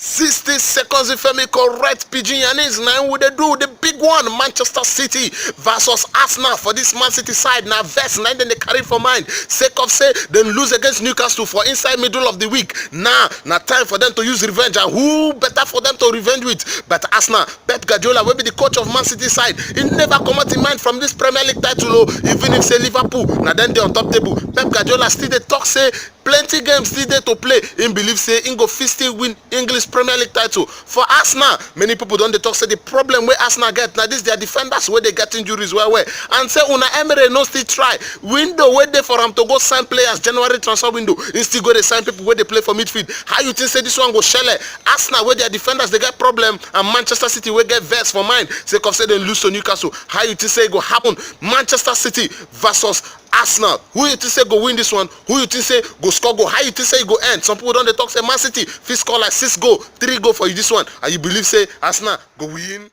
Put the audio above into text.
60 seconds if me correct Pidgin Yanis now would they do the big one Manchester City versus Arsenal for this Man City side now verse 9 then they carry for mind sake of say then lose against Newcastle for inside middle of the week now time for them to use revenge and who better for them to revenge with but Arsenal Pep Guardiola will be the coach of Man City side he never come out in mind from this Premier League title even if say Liverpool now then they on top table Pep Guardiola still they talk say plenty games still there to play him believe say he go fit still win English Premier League title for Arsenal. Many people don't they talk say the problem where Arsenal get now this their defenders where they get injuries well and say Una Emery no still try window where they for them to go sign players January transfer window he still go they sign people where they play for midfield. How you think say this one go shell Arsenal where their defenders they get problem and Manchester City will get vexed for mine sake of say they lose to Newcastle. How you think say it go happen Manchester City versus Arsenal? Who you think say go win this one? Who you think say go score goal? How you think say it go end? Some people don't they talk say Man City fit score like 6 goal 3 goal for you this one and you believe say Arsenal go win?